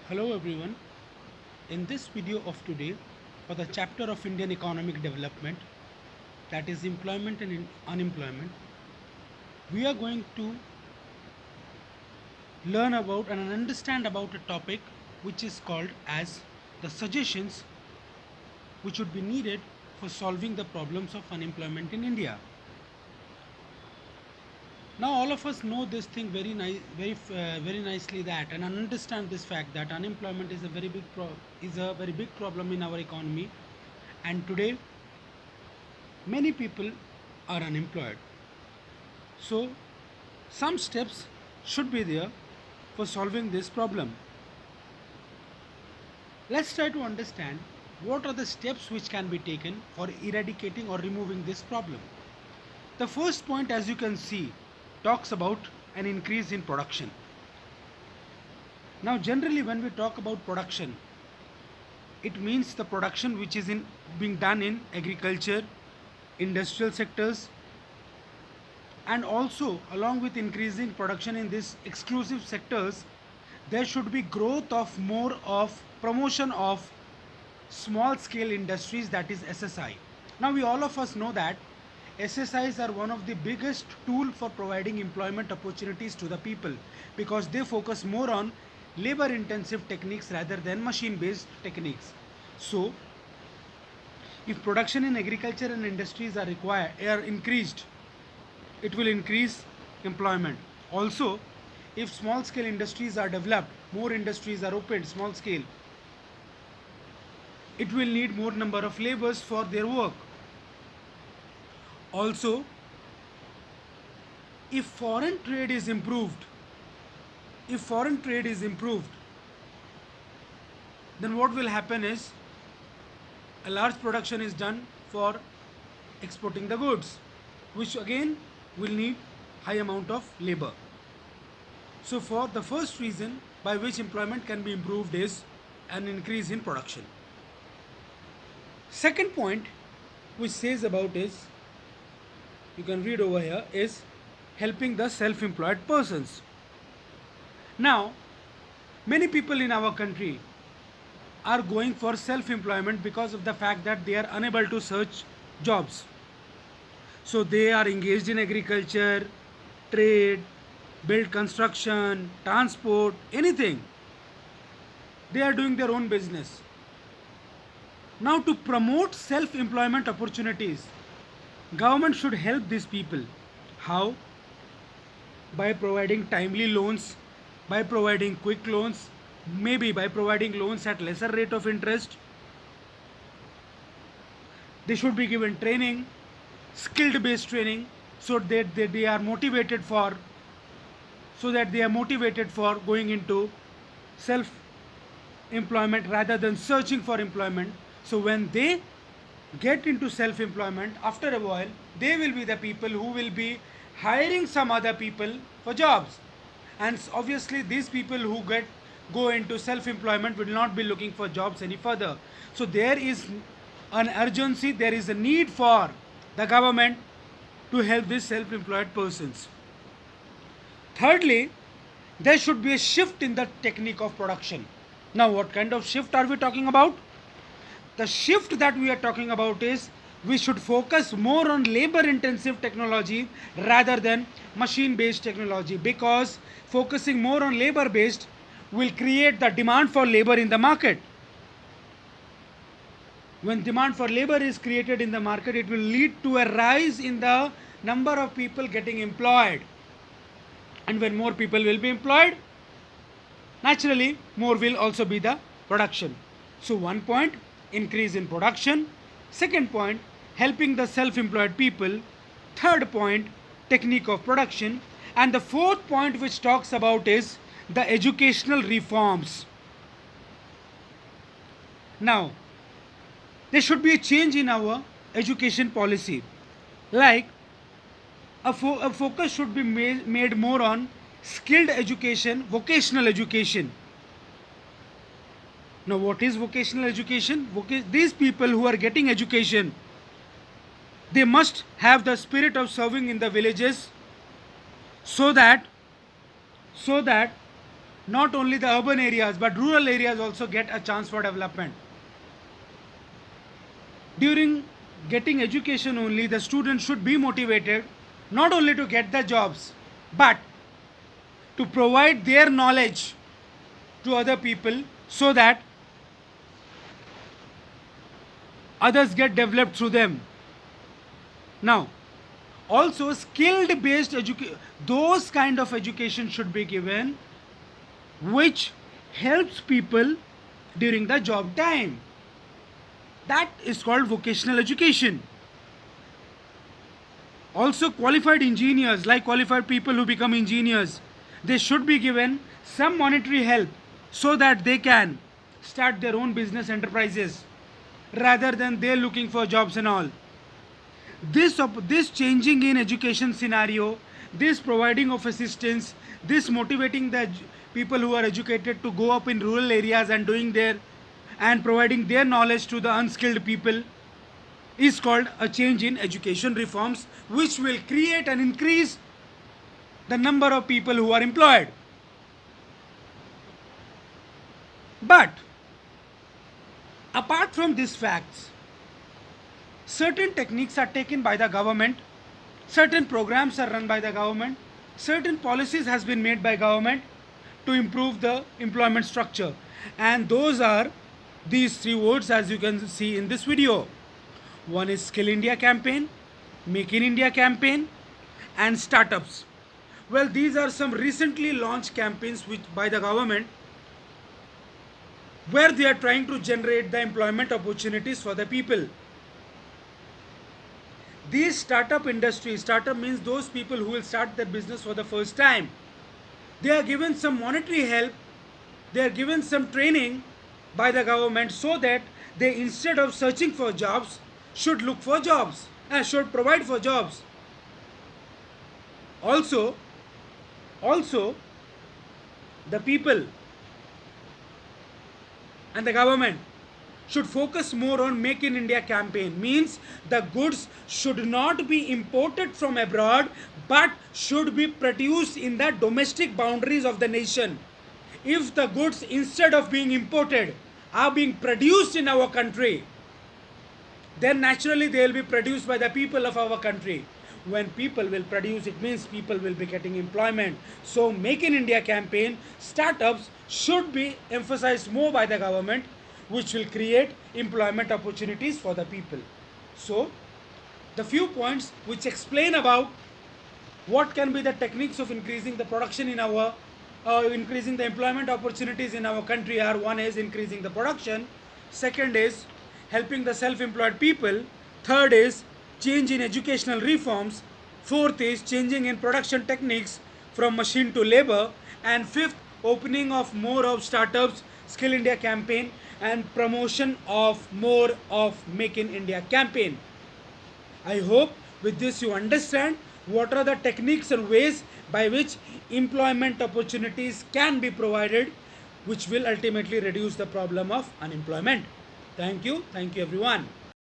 Hello everyone. In this video of today, for the chapter of Indian economic development, that is employment and unemployment, we are going to learn about and understand about a topic which is called as the suggestions which would be needed for solving the problems of unemployment in India. Now all of us know this thing very nicely that and understand this fact that unemployment is a very big problem in our economy, and today many people are unemployed. So some steps should be there for solving this problem. Let's try to understand what are the steps which can be taken for eradicating or removing this problem. The first point, as you can see, talks about an increase in production. Now generally when we talk about production, it means the production which is in being done in agriculture, industrial sectors, and also along with increasing production in these exclusive sectors, there should be growth of more of promotion of small scale industries, that is SSI. Now we all of us know that SSIs are one of the biggest tool for providing employment opportunities to the people, because they focus more on labor intensive techniques rather than machine based techniques. So if production in agriculture and industries are increased, it will increase employment. Also, if small scale industries are developed, more industries are opened small scale, it will need more number of laborers for their work. Also, if foreign trade is improved, if foreign trade is improved, then what will happen is a large production is done for exporting the goods, which again will need high amount of labor. So for the first reason by which employment can be improved is an increase in production. Second point which says about is, you can read over here, is helping the self-employed persons. Now many people in our country are going for self-employment because of the fact that they are unable to search jobs. So they are engaged in agriculture, trade, build construction, transport, anything. They are doing their own business. Now to promote self-employment opportunities, government should help these people. How? By providing timely loans, by providing quick loans, maybe by providing loans at lesser rate of interest. They should be given training, skilled based training, so that they are motivated for, going into self employment rather than searching for employment. So when they get into self employment, after a while they will be the people who will be hiring some other people for jobs, and obviously these people who go into self employment will not be looking for jobs any further. So there is an urgency, there is a need for the government to help these self employed persons. Thirdly, there should be a shift in the technique of production. Now what kind of shift are we talking about? The shift that we are talking about is we should focus more on labor intensive technology rather than machine based technology, because focusing more on labor based will create the demand for labor in the market. When demand for labor is created in the market, it will lead to a rise in the number of people getting employed, and when more people will be employed, naturally more will also be the production. So one point, increase in production. Second point, helping the self-employed people. Third point, technique of production. And the fourth point which talks about is the educational reforms. Now there should be a change in our education policy, like a focus should be made more on skilled education, vocational education. Now what is vocational education? These people who are getting education, they must have the spirit of serving in the villages, so that not only the urban areas but rural areas also get a chance for development. During getting education only, the students should be motivated not only to get the jobs but to provide their knowledge to other people so that others get developed through them. Now, also skilled based education, those kind of education should be given which helps people during the job time. That is called vocational education. Also, qualified engineers, like qualified people who become engineers, they should be given some monetary help so that they can start their own business enterprises rather than they looking for jobs and all. This changing in education scenario, this providing of assistance, this motivating the people who are educated to go up in rural areas and doing their and providing their knowledge to the unskilled people is called a change in education reforms, which will create and increase the number of people who are employed. But apart from these facts, certain techniques are taken by the government, certain programs are run by the government, certain policies has been made by government to improve the employment structure, and those are these three words as you can see in this video. One is Skill India campaign, Make in India campaign, and startups. Well, these are some recently launched campaigns which by the government where they are trying to generate the employment opportunities for the people. These startup industry, startup means those people who will start their business for the first time. They are given some monetary help, they are given some training by the government so that they, instead of searching for jobs, should look for jobs and should provide for jobs. Also, the people and the government should focus more on Make in India campaign, means the goods should not be imported from abroad but should be produced in the domestic boundaries of the nation. If the goods, instead of being imported, are being produced in our country, then naturally they will be produced by the people of our country. When people will produce, it means people will be getting employment. So Make in India campaign, startups should be emphasized more by the government, which will create employment opportunities for the people. So the few points which explain about what can be the techniques of increasing the production in our increasing the employment opportunities in our country are: one is increasing the production, second is helping the self-employed people, third is change in educational reforms, fourth is changing in production techniques from machine to labor, and fifth, opening of more of startups, Skill India campaign, and promotion of more of Make in India campaign. I hope with this you understand what are the techniques and ways by which employment opportunities can be provided, which will ultimately reduce the problem of unemployment. Thank you everyone.